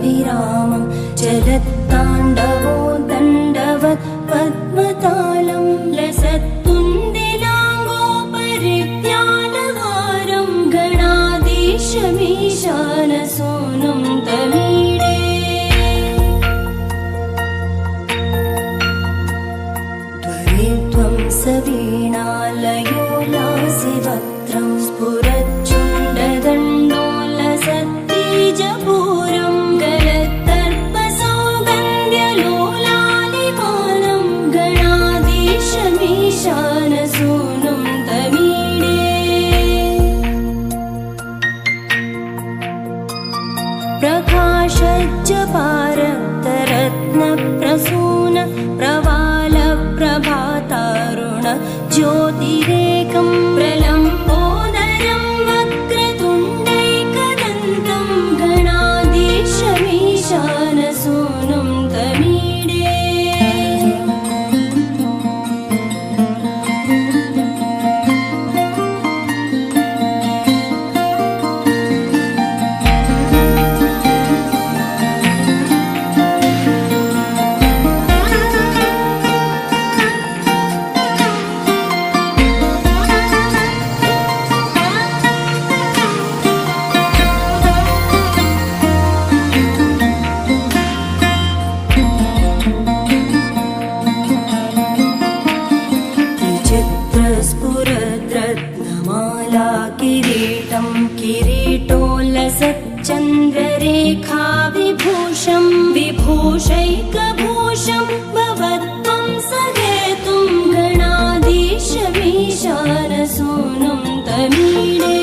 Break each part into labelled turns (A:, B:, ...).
A: अभिरामं चलत्ताण्डवो दण्डवत् पद्मतालं लसत्तुन्दिलाङ्गो परित्यालहारं गणाधीशमीशानसूनुं तमीडे त्वरित्वं सवीणालयो लासिवक्त्रं स्फुरच्चुण्डदण्डोलसत्तीजपूरं गलत्तर्पसौगन्ध्यलोलालिमानं गणाधीशमीशानसूनुं तमीडे प्रकाशज्जपारतरत्नप्रसून प्रवालप्रभातारुण ज्योतिरेकं प्रलम्बोदरं वक्रतुण्डैकदन्तं गणाधीशमीशानसूनुं तमीडे स्फुरद्रत्नमाला किरीटं किरीटोल्लसच्चन्द्ररेखा विभूषं विभूषैकभूषं भवत्वं सहेतुं गणाधीशमीशानसूनुं तमीडे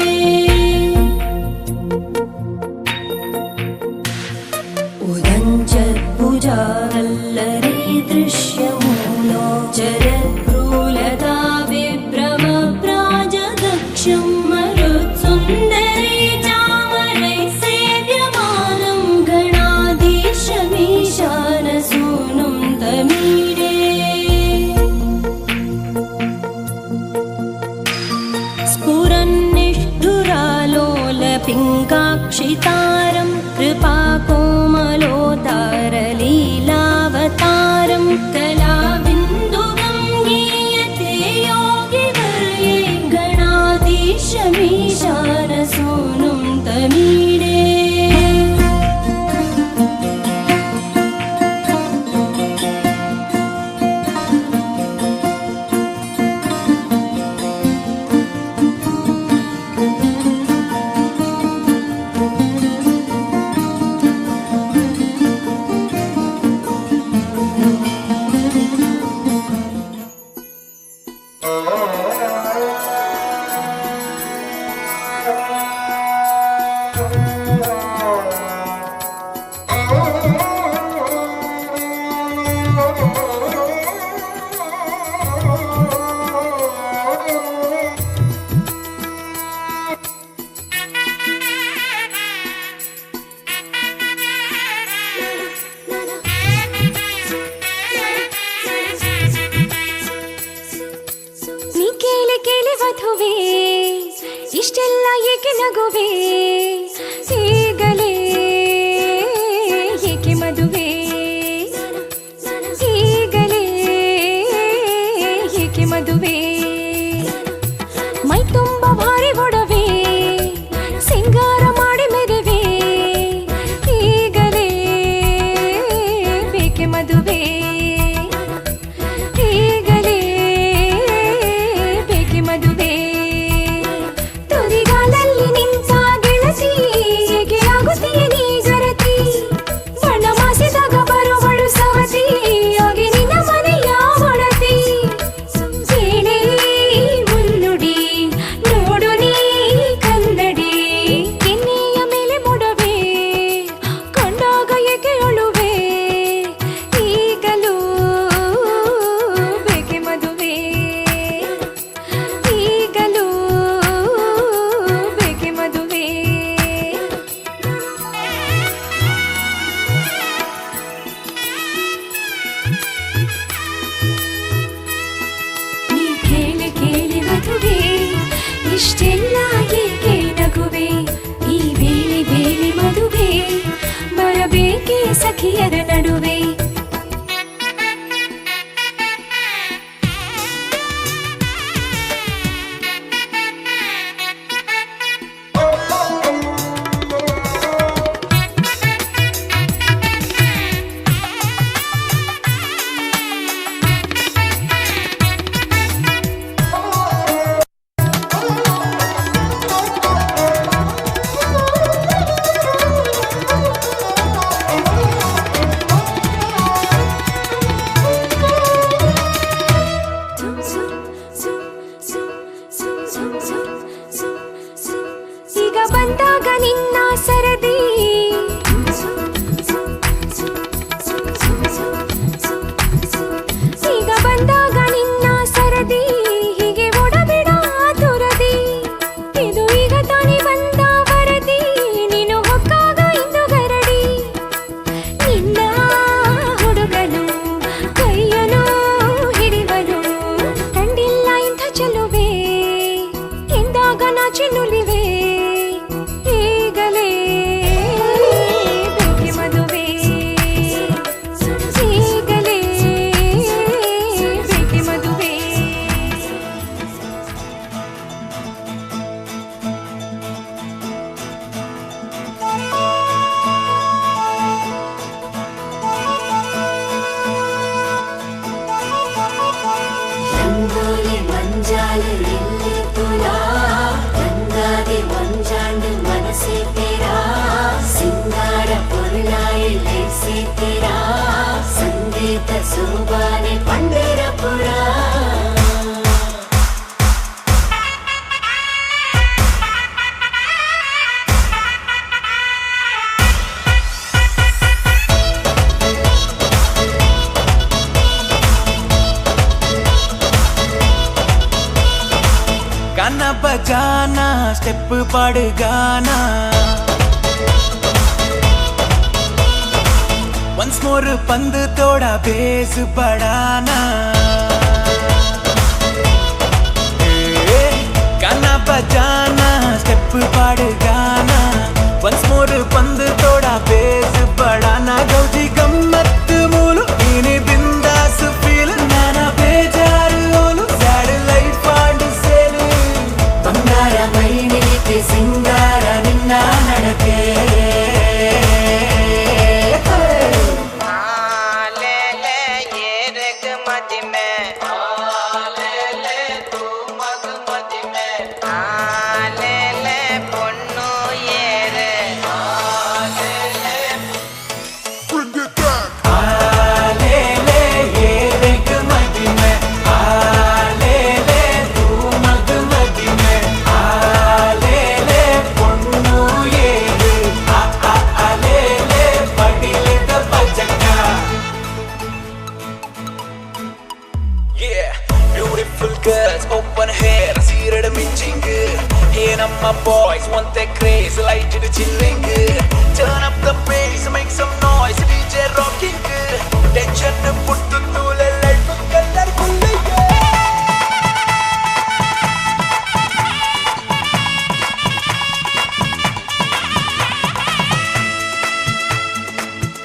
A: उदञ्चत्भुजावल्लरी दृश्यमूलो चरद्भ्रूलता विभ्रमप्राजदक्षं मरुत्सुन्दरी चामरैः सेव्यमानं गणाधीशमीशानसूनुं तमीडे स्फुरन्निष्ठुरालोलपिङ्गाक्षितारं कृपाकोमलोतारलीलावतारं कलाबिन्दुगं गीयते योगिवर्ये गणाधीशमीशानसूनुं तमीडे
B: ವಧುವೆ ಇಷ್ಟೆಲ್ಲ ಏಕೆ ನಗುವೆ ಈಗಲೇ
A: ಸಖಿಯರ ನಡುವೆ. ಈಗ ಬಂದಾಗ ನಿನ್ನ ಸರದಿ ಈಗ ಬಂದಾಗ ನಿನ್ನ ಸರದಿ ಹೀಗೆ ಓಡಬೇಡ ತುರದಿ. ಇದು ಈಗ ತಾನೇ ಬಂದ ವರದಿ, ನೀನು ಹೊಕ್ಕಾಗ ಇಂದು ಗರಡಿ. ನಿನ್ನ ಹುಡುಗನು ಕೈಯನು ಹಿಡಿವನು, ಕಂಡಿಲ್ಲ ಇಂಥ ಚೆಲುವೆ ಎಂದಾಗ ನಾಚಿ ನುಲಿವೆ. ಈಗಲೇ ಬೇಕೆ ಮದುವೆ, ಈಗಲೇ ಬೇಕೆ ಮದುವೆ.
B: ರಂಗೋಲಿ ಮಂಜಾಲು ಎಲ್ಲಿ ತುಲಾ, ರಂಗಾದೆ ಒಂಜಾಂಡು ಮನಸೆ ತೆರಾ, ಸಿಂಗಾರ ಪೊರುಳಾಯಿ ಸೇ ತೆರಾ, ಸಂಗೀತ ಸೋಬಾನೆ ಪಂಡರಪುರ.
C: गाना बजाना स्टेप पाड़ गाना, once more पंद तोड़ा बेस बढ़ाना. गाना बजाना स्टेप पाड़ गाना, once more पंद तोड़ा बेस बढ़ाना. गौजी गम्मत मूलु इने बिंदास feel, Nana बेजारू Olu sad life and cell.
B: ಬಂಗಾರ ಮೈನಿಗೆ ಸಿಂಗಾರ ನಿನ್ನ ನಡಕೆ,
C: open hair, seared minching. Hey, my boys want that craze, light to the chilling. Turn up the bass, make some noise, DJ rocking. Tension put to tool, light to color cooling.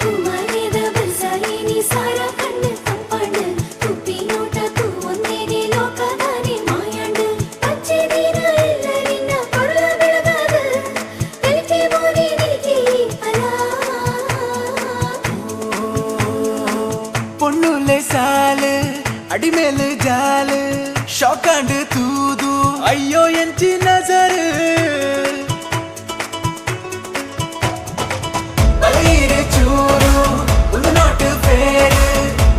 B: ಕುಮಾರಿದ ಬಲ್ಸಾಯಿನಿ ಸಾರ ಕಣ್ಣು ತಂಪಣ್ಣು, ತುಪ್ಪಿ ನೋಟ ತೂ ಒಂದೇನೆ ಲೋಕದಾನೆ ಮಾಯಂಡು. ಪಚ್ಚೆ ದಿನ ಎಲ್ಲರಿನ್ನ ಕೊರಳ ಬೆಳಗಾದ, ನಿಲ್ಕೆ ಬೋನಿ ನಿಲ್ಕೆ ಅಲ.
C: பொண்ணுலே சாலு அடிமேலு ஜாலு ஷாக்காண்டு தூது ஐயோ எஞ்சி நசரு பலீரு சூரு உந்து நாட்டு பேரு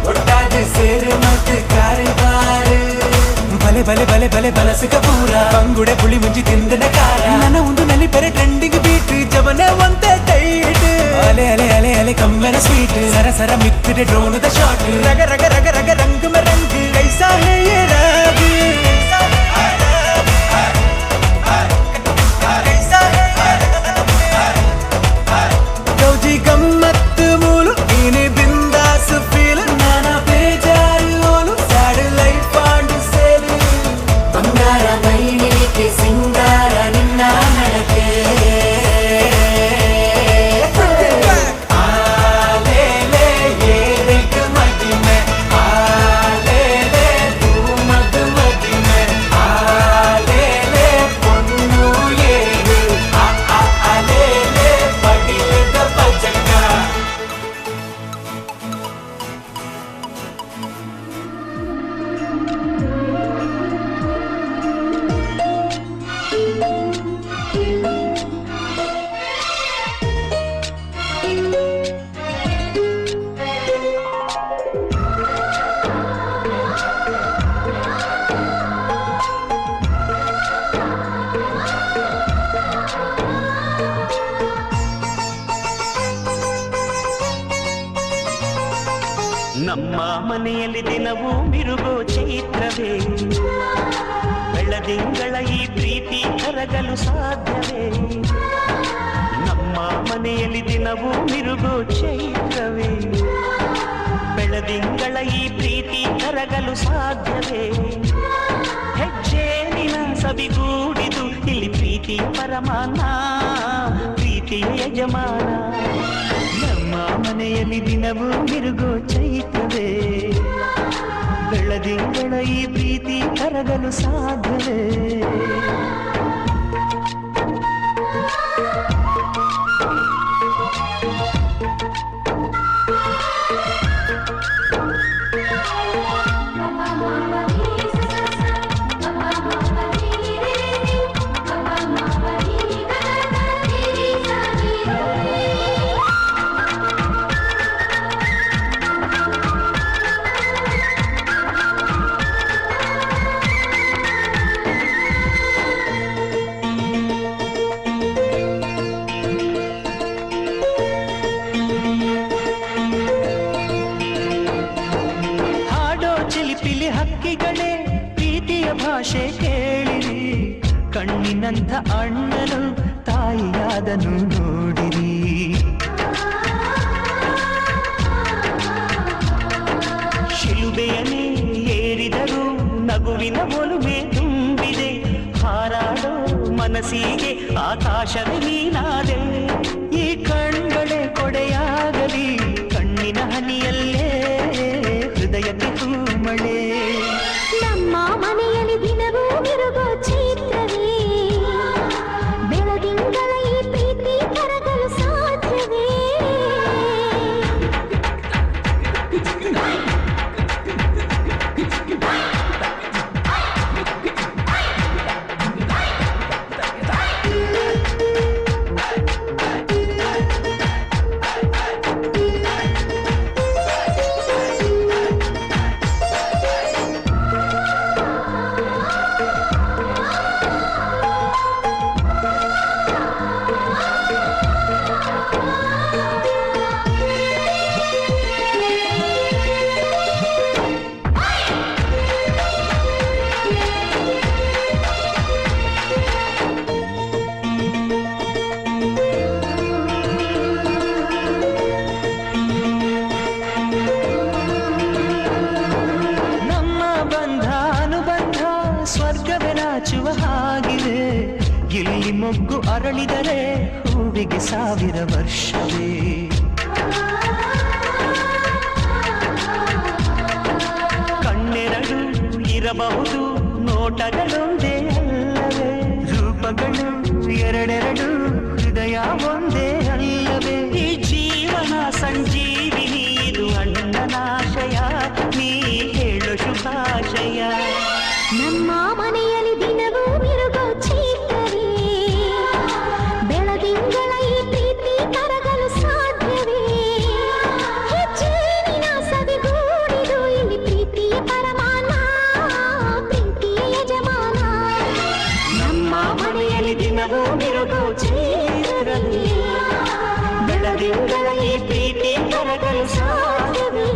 C: ஒட்டாது சேரு மத்து காரு பாரு. ಭಲೆ ಭಲೆ ಭಲೆ ಭಲೆ ಬಲಸಿಕ ಪೂರ ಬಂಗುಡೆ ಪುಳಿ ಮುಂಜಿ ತಿಂದನ ಕಾರ, ನನ್ನ ಒಂದು ನಲ್ಲಿ ಪೆರೆ ಟ್ರೆಂಡಿಂಗ್ ಬೀಟ್ ಜಬನೆ ಒಂದೇ ಟೈಟ್. ಅಲೆ ಅಲೆ ಅಲೆ ಅಲೆ ಕಮ್ಮೆನ ಸ್ವೀಟ್, ಸರ ಸರ ಮಿಕ್ಕಿದೆ ಡ್ರೋನ್ ದ ಶಾಟ್. ರಗ ರಗ ರಗ ರಗ ರಂಗ್ में रंग कैसा है ये राग, कैसा है ये गौजी गम्मत मूलु इने बिंदास feel, Nana बेजारू Olu sad life and cell.
B: ಬಂಗಾರ ಮೈನಿಗೆ ಸಿಂಗಾರ ನಿನ್ನ ನಡಕೆ,
C: ಆಲೆ
D: ನಮ್ಮ ಮನೆಯಲ್ಲಿ ದಿನವೂ ಮಿರುಗೋ ಚೈತ್ರವೇ ಬೆಳದಿಂಗಳ ಈ ಪ್ರೀತಿ ಕರಗಲು ಸಾಧ್ಯವೇ ನಮ್ಮ ಮನೆಯಲ್ಲಿ ದಿನವೂ ಮಿರುಗೋ ಚೈತ್ರವೇ ಬೆಳದಿಂಗಳ ಈ ಪ್ರೀತಿ ಕರಗಲು ಸಾಧ್ಯವೇ ಹೆಜ್ಜೇನಿನ ಸವಿಗೂಡಿದು ಇಲ್ಲಿ ಪ್ರೀತಿಯ ಪರಮಾನ ಪ್ರೀತಿಯ ಯಜಮಾನ ನಮ್ಮ ಮನೆಯಲ್ಲಿ ದಿನವೂ ಮಿರುಗೋ ಚೈತ್ರವೇ ಬೆಳದಿಂಗಳ ಈ ಪ್ರೀತಿ ಕರಗಲು ಸಾಧ್ಯವೇ ಭಾಷೆ ಕೇಳಿರಿ ಕಣ್ಣಿನಂಥ ಅಣ್ಣನು ತಾಯಿಯಾದನು ನೋಡಿರಿ ಶಿಲುಬೆಯನೇ ಏರಿದರು ನಗುವಿನ ಒಲುಮೆ ತುಂಬಿದೆ ಹಾರಾಡೋ ಮನಸ್ಸಿಗೆ ಆಕಾಶವೇ ನೀನಾದೆ ಈ ಕಣ್ಗಳೇ ಕೊಡೆಯಾಗಲಿ ಕಣ್ಣಿನ ಹನಿಯಲ್ಲೇ ಹೃದಯಕ್ಕೆ ತೂಮಳೆ
A: ನಮ್ಮ ಮನೆಯಲ್ಲಿ ದಿನವೂ ಮಿರುಗೋ ಚೈತ್ರವೇ ಬೆಳದಿಂಗಳ ಈ ಪ್ರೀತಿ ಕರಗಲು ಸಾಧ್ಯವೇ
D: ಇಲ್ಲಿ ಮೊಗ್ಗು ಅರಳಿದರೆ ಹೂವಿಗೆ 1000 ವರ್ಷವೇ ಕಣ್ಣೆರಡು ಇರಬಹುದು ನೋಟಗಳೊಂದೇ ಅಲ್ಲವೇ ರೂಪಗಳು ಎರಡೆರಡು ಹೃದಯ ಒಂದೇ ಅಲ್ಲವೇ ಈ ಜೀವನ ಸಂಜೀವಿನಿ ಇದು ಅಣ್ಣನಾಶಯ ನೀ ಹೇಳು ಶುಭಾಶಯ
A: ನಮ್ಮ ಮನೆಯಲ್ಲಿ ದಿನವೂ ಮಿರುಗೋ ಚೈತ್ರವೇ ಬೆಳದಿಂಗಳ ಈ ಪ್ರೀತಿ ಕರಗಲು ಸಾಧ್ಯವೇ ಹೆಜ್ಜೇನಿನ ಸವಿಗೂಡಿದು ಇಲ್ಲಿ ಪ್ರೀತಿಯ ಪರಮಾನ ಪ್ರೀತಿಯ ಯಜಮಾನ
D: ನಮ್ಮ ಮನೆಯಲ್ಲಿ ದಿನವೂ ಮಿರುಗೋ ಚೈತ್ರವೇ ಬೆಳದಿಂಗಳ ಈ ಪ್ರೀತಿ ಕರಗಲು ಸಾಧ್ಯವೇ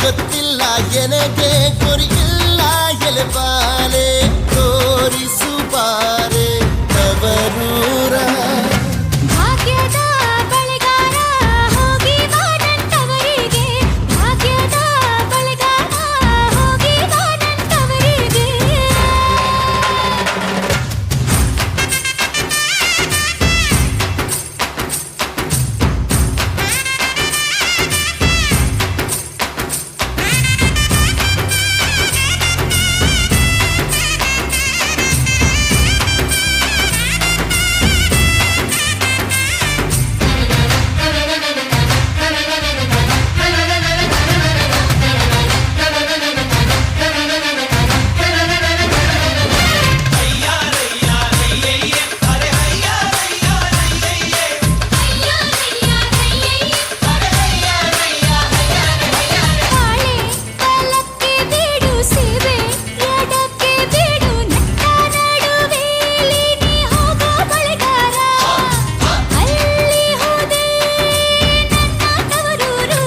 E: ಗೊತ್ತಿಲ್ಲ ಎನಗೆ ಗುರಿಯಿಲ್ಲ ಎಲೆಬಾಲೆ ತೋರಿಸು ಬಾರೆ ತವರೂರ
A: ಭಾಗ್ಯದ ಬಳೆಗಾರ ಹೋಗಿ ಬಾನಂತವರಿಗೆ ಭಾಗ್ಯದ ಬಳೆಗಾರ ಹೋಗಿ ಬಾನಂತವರಿಗೆ ಕಾಳೆ ಕಲಕ್ಕೆ ಬೀಡು ಸೇವೆ ಎಡಕ್ಕೆ ಬೀಡು ನಟ್ಟ ನಡುವೆಲಿ ನೀ ಹೋಗೋ ಬಳೆಗಾರ ಅಲ್ಲಿ ಹೋದೆ ನನ್ನ ತವರೂರು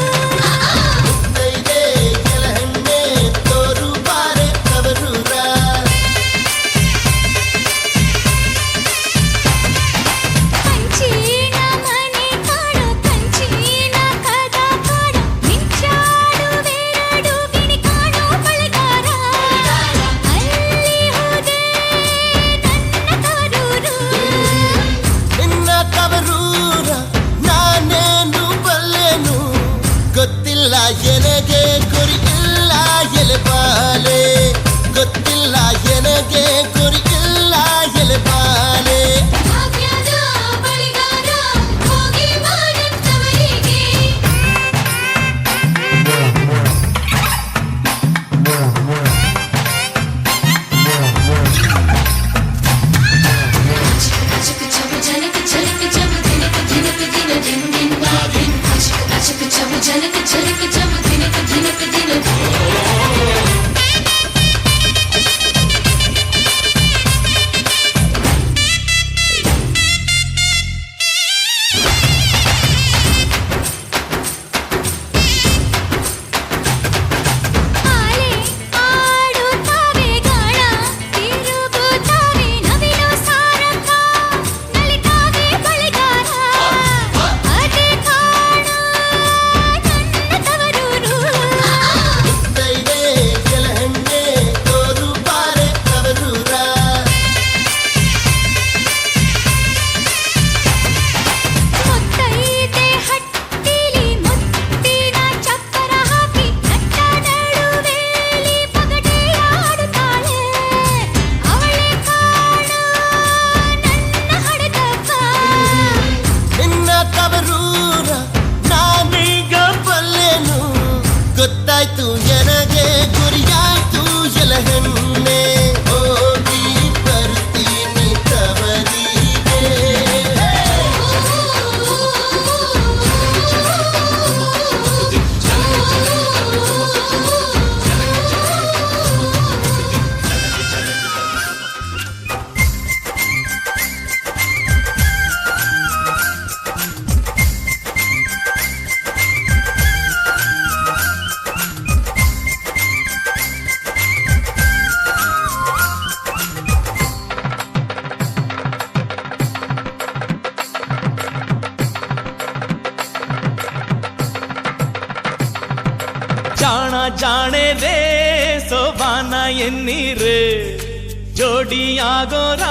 E: ನೈದೆ ಕೆಲಹಣ್ಣೆ ತೋರು ಬಾರೆ ತವರೂರ
A: ಕಂಚಿನ ಮನೆ ಕಾಣೋ ಕಂಚಿನ ಕದ ಕಾಣೋ ಮಿಂಚಾಡುವೆರಡು ಗಿಣಿ ಕಾಣೋ ಬಳೆಗಾರ ಅಲ್ಲಿ ಹೋದೆ ನನ್ನ ತವರೂರು
E: ನಿನ್ನ ತವರೂರ ನಾನೇನು ಬಲ್ಲೆನು ಗೊತ್ತಿಲ್ಲ ಎನಗೆ ಗುರಿ ಇಲ್ಲ ಎಲೆಬಾಲೆ ಗೊತ್ತಿಲ್ಲ ಎನಗೆ ಗುರಿ ಇಲ್ಲ ಎಲೆಬಾಲೆ
A: ಭಾಗ್ಯದ ಬಳೆಗಾರ ಹೋಗಿ ಬಾನಂತವರಿಗೆ ಆಳೆ ಆಡುತ್ತಾವೆ ಗಾಳ ತಿರುಗುತ್ತಾವೆ ನವಿಲು ಸಾರಕ ನಲಿತಾವೆ ಬಳೆಗಾರ ಅದೇ ಕಾಣೋ ನನ್ನ ತವರೂರು
E: ನೈದೆ ಕೆಲಹಣ್ಣೆ ತೋರು ಬಾರೆ ತವರೂರ
A: ಮುತ್ತೈದೆ ಹಟ್ಟಿಲಿ ಮುತ್ತಿನ ಚಪ್ಪರ ಹಾಕಿ ನಟ್ಟ ನಡುವೆಲಿ ಪಗಡೆ ಆಡುತ್ತಾಳೆ ಅವಳೆ ಕಾಣೋ ನನ್ನ ಹಡಗಪ್ಪ
E: ನಿನ್ನ ತವರೂರ ನಾನೀಗ ಬಲ್ಲೆನು ಗೊತ್ತಾಯ್ತು ಎನಗೆ ಗುರಿಯಾಯ್ತು ಎಲಹಣ್ಣೆ ಹೋಗಿ ಬರ್ತೀನಿ ತವರಿಗೆ
C: ಜಾಣ ಜಾಣೆ ರೇ ಸೋಬಾನ ಎನ್ನೀರೆ ಜೋಡಿಯಾಗೋರ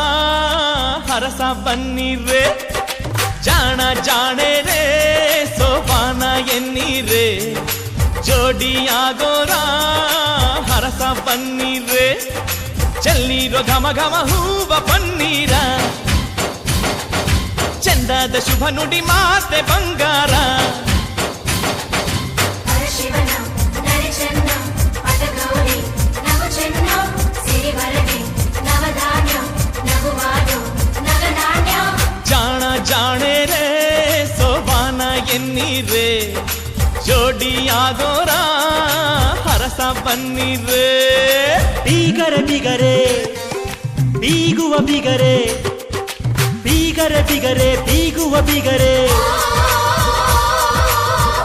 C: ಹರಸ ಬನ್ನೀರೆ ಜಾಣ ಜಾಣೆ ರೇ ಸೋಬಾನ ಎನ್ನೀರೆ ಜೋಡಿಯಾಗೋರ ಹರಸ ಬನ್ನೀರೆ ಚೆಲ್ಲಿರೋ ಘಮ ಘಮ ಹೂವ ಪನ್ನೀರ ಚಂದದ ಶುಭ ನುಡಿ ಮಾತೆ ಬಂಗಾರ
B: ಶಿವನ ನರೆ ಚೆನ್ನ ಪಟಗೌರಿ ನವ ಚೆನ್ನ ಸಿರಿವರಗೆ ನವಧಾನ್ಯ ನಗುವಾದು ನಗಧಾನ್ಯ
C: ಜಾಣ ಜಾಣೆ ರೇ ಸೋಬಾನ ಎನ್ನೀರೆ ಜೋಡಿಯಾಗೋರ ಹರಸ ಬನ್ನೀರೆ
D: ಬೀಗರೆ ಬಿಗರೆ ಬೀಗುವ ಬಿಗರೆ ಬೀಗರೆ ಬಿಗರೆ ಬೀಗುವ ಬಿಗರೆ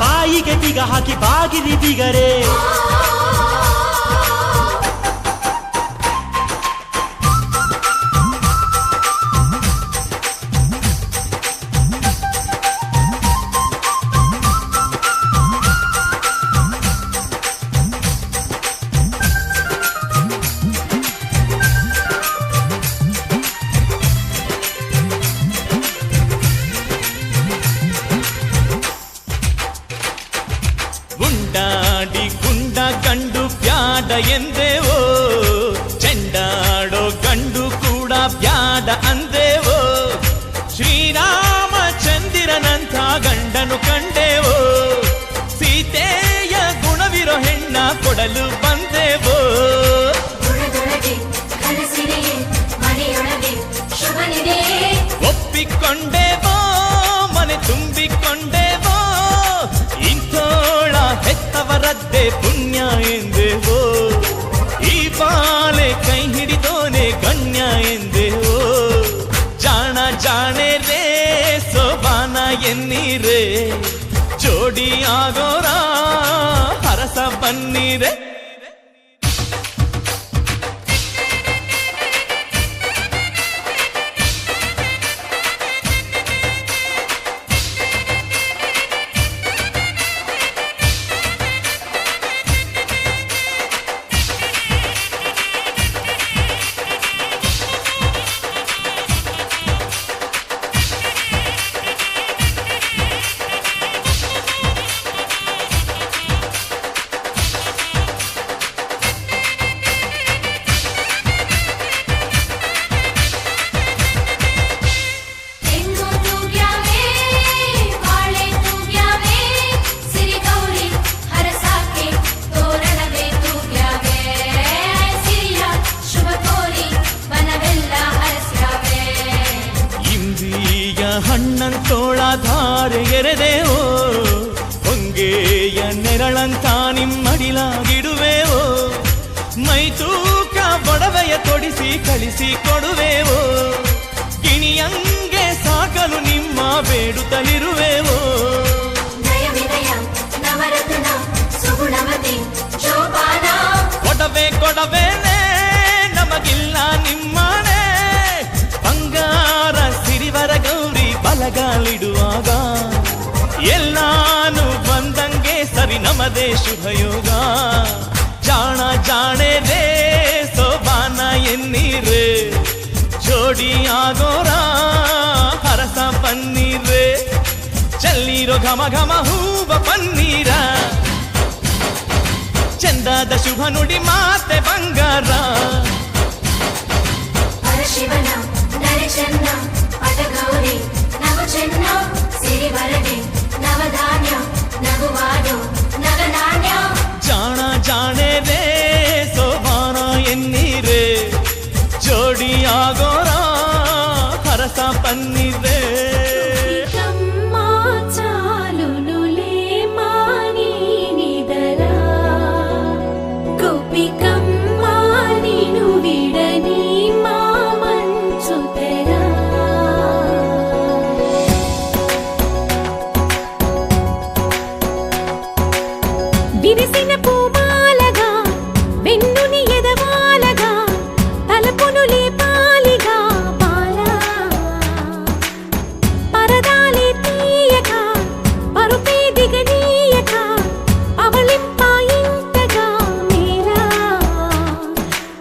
D: ಬಾಯಿಗೆ ಬೀಗ ಹಾಕಿ ಬಾಗಿಲಿ ಬಿಗರೆ
F: ಗುಂಡಾಡಿ ಗುಂಡ ಕಂಡು ಬ್ಯಾಡ ಎಂದೇವೋ, ಚೆಂಡಾಡೋ ಗಂಡು ಕೂಡ ಬ್ಯಾಡ ಅಂದೇವೋ. ಶ್ರೀರಾಮಚಂದಿರನಂಥ ಗಂಡನು ಕಂಡೇವೋ, ಸೀತೆಯ ಗುಣವಿರೋ ಹೆಣ್ಣ ಕೊಡಲು ಬಂದೇವೋ.
B: ಗುಣದೊಳಗೆ ಕನಸಿದೆಯೇ ಮನೆಯೊಳಗೆ ಶುಭನಿದೆ.
F: ಒಪ್ಪಿಕೊಂಡೇವೋ ಮನೆ ತುಂಬಿಕೊಂಡೇವೋ, ಇಂಥೋಳ ಹೆತ್ತವರದ್ದೇ ಪುಣ್ಯ ಎಂದೇವೋ. ಈ ಬಾಳೆ ಕೈ ಹಿಡಿದೋನೆ ಗಣ್ಯ ಎಂದೇವೋ. ಜಾಣ ಜಾಣೆ ರೇ ಸೋಬಾನ ಎನ್ನೀರೇ, ಜೋಡಿ ಆಗೋರ ಹರಸ ಬನ್ನೀರೆ.
B: ಹೆಣ್ಣು ತೂಗ್ಯಾವೆ ಬಾಳೆ ತೂಗ್ಯಾವೆ, ಸಿರಿಗೌರಿ ಹರಸಾಕೆ ತೋರಣವೇ ತೂಗ್ಯಾವೆ. ಸಿರಿಯ ಶುಭ ಕೋರಿ ಬನವೆಲ್ಲ ಹರಸ್ಯಾವೆ.
F: ಇಂದಿಯ ಹಣ್ಣಂತೋಳ ಧಾರೆ ಎರೆದೇವೋ, ಹೊಂಗೆಯ ನೆರಳಂತ ನಿಮ್ಮಡಿಲಾಗಿಡುವೆವೋ. ಮೈ ತೂಕ ಒಡವೆಯ ತೊಡಿಸಿ ಕಳಿಸಿ ಕೊಡುವೆವೋ, ಗಿಣಿಯಂಗೆ ಸಾಕಲು ನಿಮ್ಮ ಬೇಡುತ್ತಲಿರುವೆವೋ.
B: ನಯ ವಿನಯ ನವರತ್ನ ಸುಗುಣಮತಿ ಜೋಪಾನ.
F: ಕೊಡವೆ ಕೊಡವೇನೆ ನಮಗಿಲ್ಲ ನಿಮ್ಮನೆ, ಬಂಗಾರ ಸಿರಿವರ ಗೌರಿ ಬಲಗಾಲಿಡುವಾಗ. ಎಲ್ಲಾನು ಬಂದಂಗೆ ಸರಿ ನಮದೇ ಶುಭಯೋಗ. ಜಾಣ ಜಾಣೆ ರೇ ಸೋಬಾನ ಎನ್ನೀರೇ, ಜೋಡಿ ಆಗೋರ ಹರಸ ಪನ್ನೀರೇ. ಚೆಲ್ಲೀರೋ ಘಮ ಘಮ ಹೂವ ಪನ್ನೀರ, ಚಂದದ ಶುಭ ನುಡಿ ಮಾತೆ ಬಂಗಾರ.
B: ಪರಶಿವನ ನರೆ ಚೆನ್ನ ಪಟಗೌರಿ ನವ ಚೆನ್ನ, ಸಿರಿವರಗೆ ನವಧಾನ್ಯ ನಗುವಾದು ನಗನಾಣ್ಯ.
F: ಜಾಣ ಜಾಣೆ ರೇ ಸೋಬಾನ ಎನ್ನೀರೇ, ಜೋಡಿ ಆಗೋರ ಹರಸ ಪನ್ನೀರೇ.
A: ಕಮ್ಮ ಚಾಲುನುಲೇ ಮಾನಿ ನಿದರ, ಗೋಪಿಕಮ್ಮ ನೀನು ಬಿಡನಿ ಮಾಮಂಚುತೆರ. విరిసిన పూమాలగా వెన్నుని ఎదవాలగా, తలపును లేపాలిగా బాల. పరదాలే తీయక పరుపే దిగనీయక, అవళింపాయింతగా మేరా.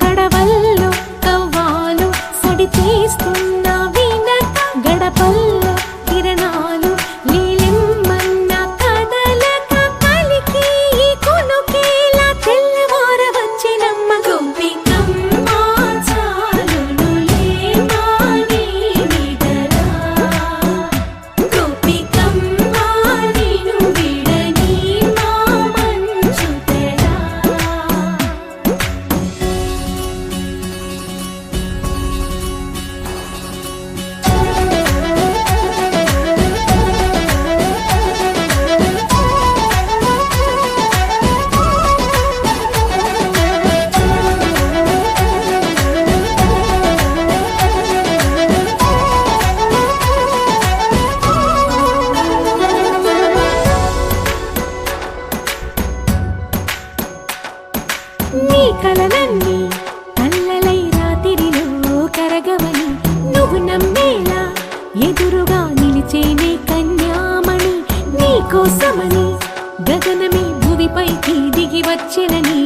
A: కడవల్లో కవ్వాలు సడి చేస్తున్న వినక, గడపల్లో కిరణాలు నీలిమ్మన్న కదలక, కలికి ఈ కొనుకేలా తెల్లవార వచ్చినమ్మ. గోపికమ్మ చాలునులే మాని నిదర, గోపికమ్మ నీను విడని మామంచుతెర. నీ కలలన్నీ కళ్ళలై రాత్రిలో కరగవని, నువ్వు నమ్మేలా ఎదురుగా నిలిచేనే కన్యామణి. నీ కోసమని గగనమే భువిపైకి దిగి వచ్చినని,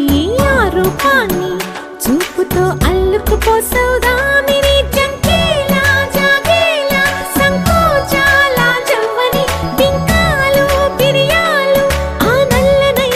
A: ఆ రూపాన్ని చూపుతో అల్లుకుపోసౌదామిని. జంకేలా జాగేలా సంకోచాల జవ్వని, బింకాలు బిరియాలు ఆ నల్లనై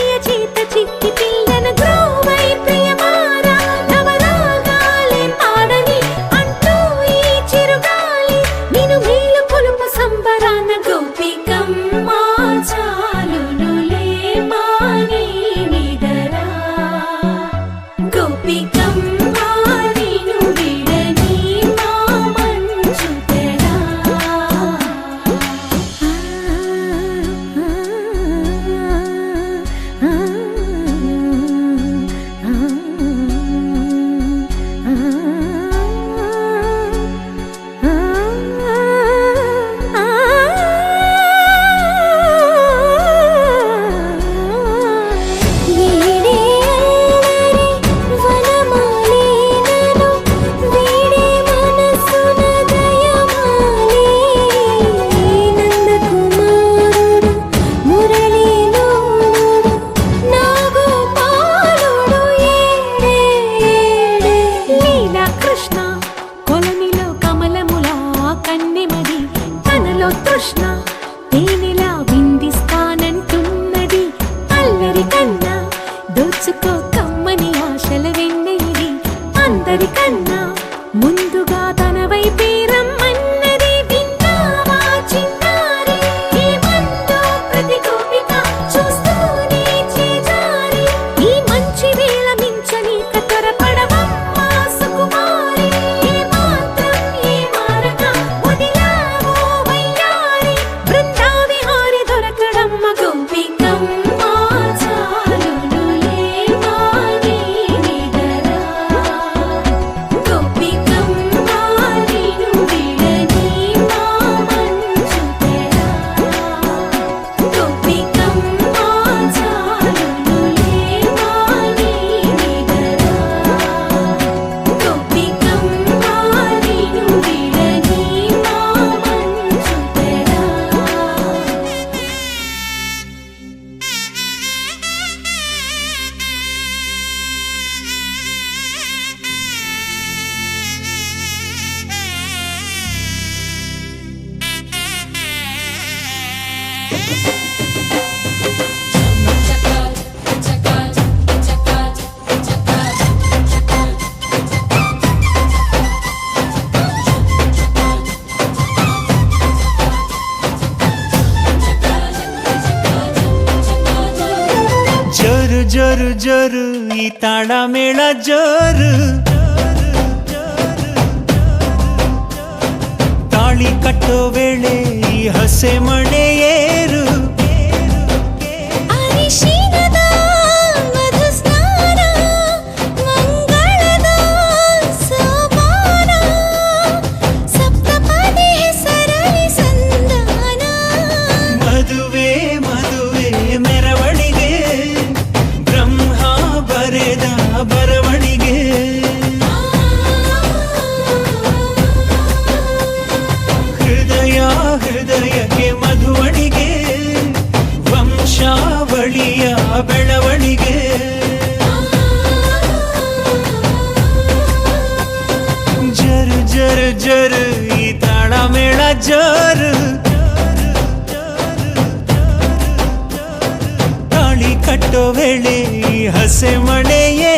D: ಜೋರು ಜೋರು ಈ ತಾಳ ಮೇಳ ಜೋರು ತಾಳಿ ಕಟ್ಟೋ ವೇಳೆ ಈ ಹಸೆ ಮಣೆ ಏರು ಮದುವೆ ಮದುವೆ ಮೆರವಣಿಗೆ ಬ್ರಹ್ಮ ಬರೆದ ಬರವಣಿಗೆ ಹೃದಯ ಹೃದಯಕ್ಕೆ ಮಧುವಣಿಗೆ ವಂಶಾವಳಿಯ ಬೆಳವಣಿಗೆ ಜರು ಜರು ಜರು ಈ ತಾಳ ಮೇಳ ಜರು ತಾಳಿ ಕಟ್ಟೋ ವೇಳೆ ಈ ಹಸೆ ಮಣೆಯೇ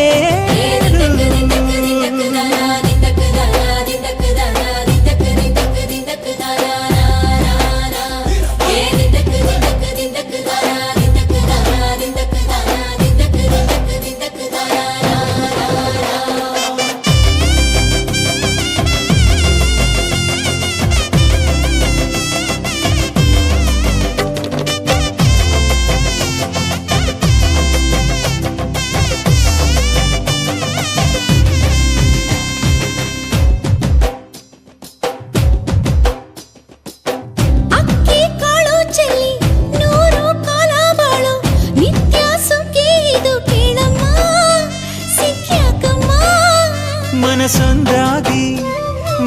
D: ಮನಸೊಂದಾಗಿ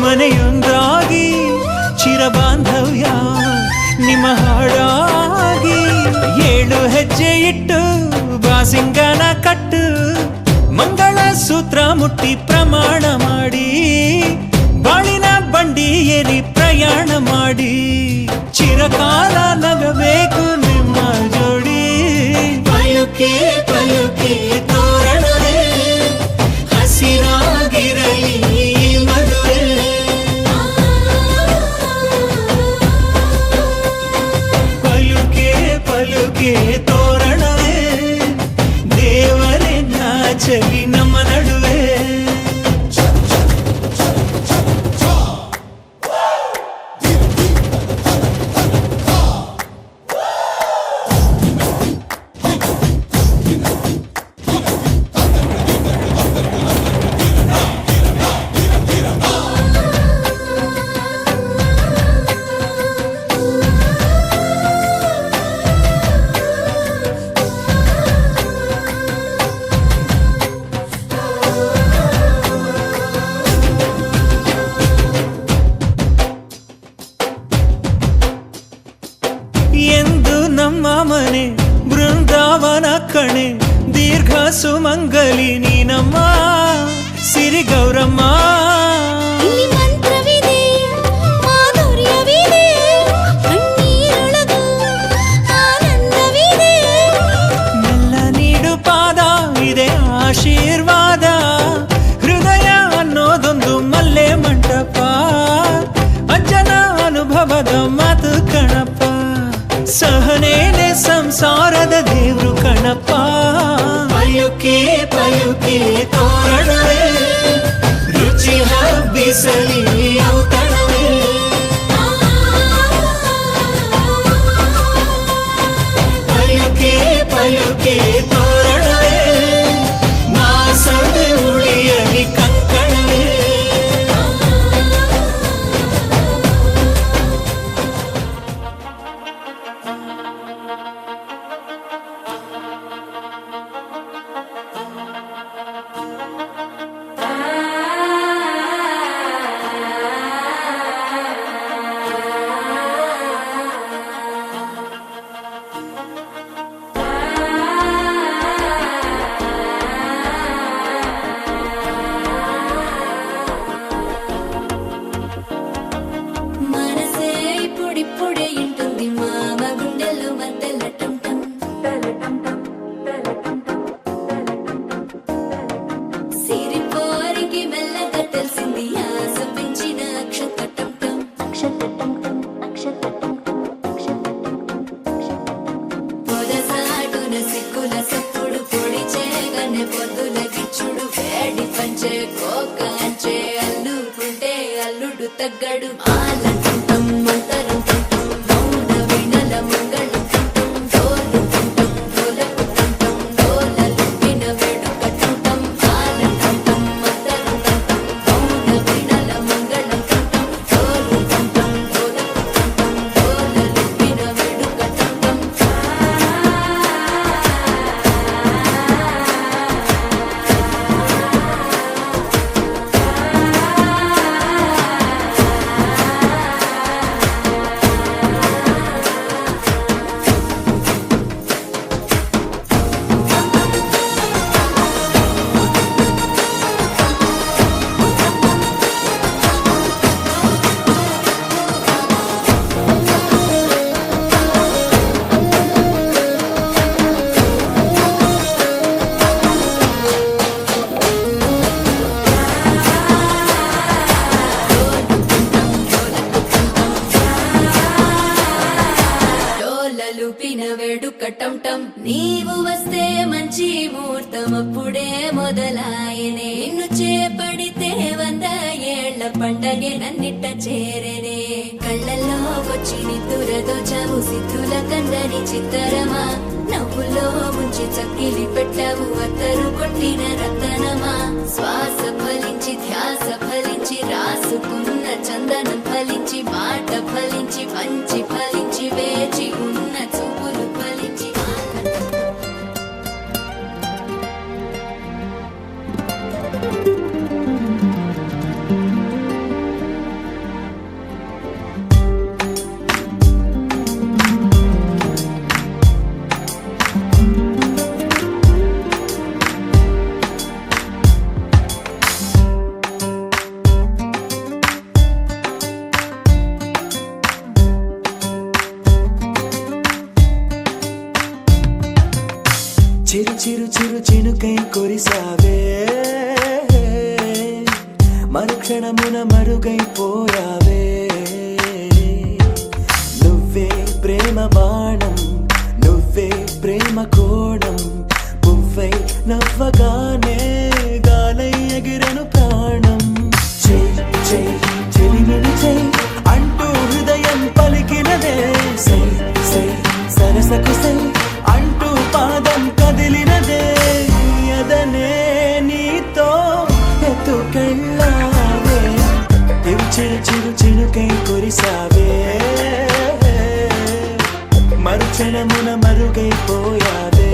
D: ಮನೆಯೊಂದಾಗಿ ಚಿರಬಾಂಧವ್ಯ ನಿಮ್ಮ ಹಾಡಾಗಿ 7 ಹೆಜ್ಜೆ ಇಟ್ಟು ಬಾಸಿಂಗನ ಕಟ್ಟು ಮಂಗಳ ಸೂತ್ರ ಮುಟ್ಟಿ ಪ್ರಮಾಣ ಮಾಡಿ ಬಾಳಿನ ಬಂಡಿ ಏರಿ ಪ್ರಯಾಣ ಮಾಡಿ ಚಿರಕಾಲ ನಗಬೇಕು ನಿಮ್ಮ ಜೋಡಿ ಪಯುಕೆ ಪಯುಕೆ ತೋರಣವೇ ಹಸಿರಾಗಿರಲಿ ಮದುವೆ ಪಲುಕೆ ಪಲುಕೆ ತೋರಣವೇ ದೇವರೇ ನಾಚಲಿ ನಮ್ಮ ನಡುವೆ
C: ಕಣೆ ದೀರ್ಘ ಸುಮಂಗಲಿ ನೀನಮ್ಮ ಸಿರಿ ಗೌರಮ್ಮ.
A: ಇಲ್ಲಿ ಮಂತ್ರವಿದೆ ಮಾಧುರ್ಯವಿದೆ ಕಣ್ಣೀರೊಳಗೂ ಆನಂದವಿದೆ.
C: ಮೆಲ್ಲ ನೀಡು ಪಾದ ಇದೆ ಆಶೀರ್ವಾದ. ಹೃದಯ ಅನ್ನೋದೊಂದು ಮಲ್ಲೆ ಮಂಟಪ. ಅಂಜನ ಅನುಭವದ ಮಾತು ಕಣಪ್ಪ. ಸಹನೇನೆ ಸಂಸಾರದ ದೇವ್ರು ಕಣಪ್ಪ. ಪಯುಕೆ ಪಯುಕೆ ತೋರಣವೇ ರುಚಿ ಹಬ್ಬಿಸಲಿ ಔತಣವೇ. ಪಯುಕೆ ಪಯುಕೆ ತೋರಣವೇ ಮಾಸದೆ ಉಳಿಯಲಿ ಕಂಕಣವೇ.
B: మనసే ఇప్పుడిప్పుడే ఇంటుంది మామ గుండెల్లో మధ్యల టం టం సిరిపోరికి మెల్లగా తెలిసింది ఆశ పెంచిన అక్షతటం టం పొదసాటున సిక్కుల సప్పుడు పొడి చేయగానే పొద్దుల గిచ్చుడు వేడి పంచే కోక అంచే అల్లుకుంటే అల్లుడు తగ్గడు ఆలంటం మంతరం తంటం మౌన వినల మంగళం తంటం డోలు తంటం డోలకు తంటం డోలలు విన వేడుక తంటం ఆలంటం మంతరం తంటం మౌన వినల మంగళం తంటం డోలు తంటం డోలకు తంటం డోలలు విన వేడుక తంటం. డోలలు పిన వేడుక టం టం. నీవు వస్తే మంచి ముహూర్తం అప్పుడే మొదలాయనే. నిన్ను చేపడితే 100 ఏళ్ల పండగే నన్నిట్ట చేరనే. కళ్ళల్లో వచ్చి నిద్దురదోచావు సిద్ధుల కందని చిత్తరమా. నవ్వులో ముంచి చక్కిలి పెట్టావు అత్తరు కొట్టిన రతనమా. శ్వాస ఫలించి ధ్యాస ఫలించి రాసుకున్న చందనం ఫలించి మాట ఫలించి మంచి ఫలించి వేచి ఉన్న చూపులు ఫలించి
C: చిరు చిరు చిరు చినుకై కురిసావే మరుక్షణమున మరుగైపోయావే. నువ్వే ప్రేమ బాణం నువ్వే ప్రేమ కోణం. పువ్వై నవ్వగానే గాలై ఎగిరెను ప్రాణం. చెయ్ చెయ్ చెలిమిని చెయ్ అంటూ హృదయం పలికినదే. సై సై సరసకు సై అంటూ పాదం కదిలినదే. ఎదనే నీతో ఎత్తుకెళ్ళావే చిరు చిరు చినుకై కురిసావే మరుక్షణమున మరుగైపోయావే.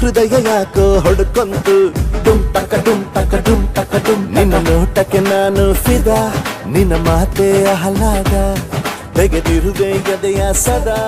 E: ಹೃದಯ ಯಾಕೋ ಹೊಡ್ಕೊಂತು ಡುಮ್ ಟಕ ಡುಮ್ ಟಕ ಡುಮ್ ಟಕ ಡುಮ್ ನಿನ್ನ ನೋಟಕ್ಕೆ ನಾನು ಫಿದಾ ನಿನ್ನ ಮಾತೆ ಆಹ್ಲಾದ ತೆಗೆದಿರುವೆ ಎದೆಯ ಸದಾ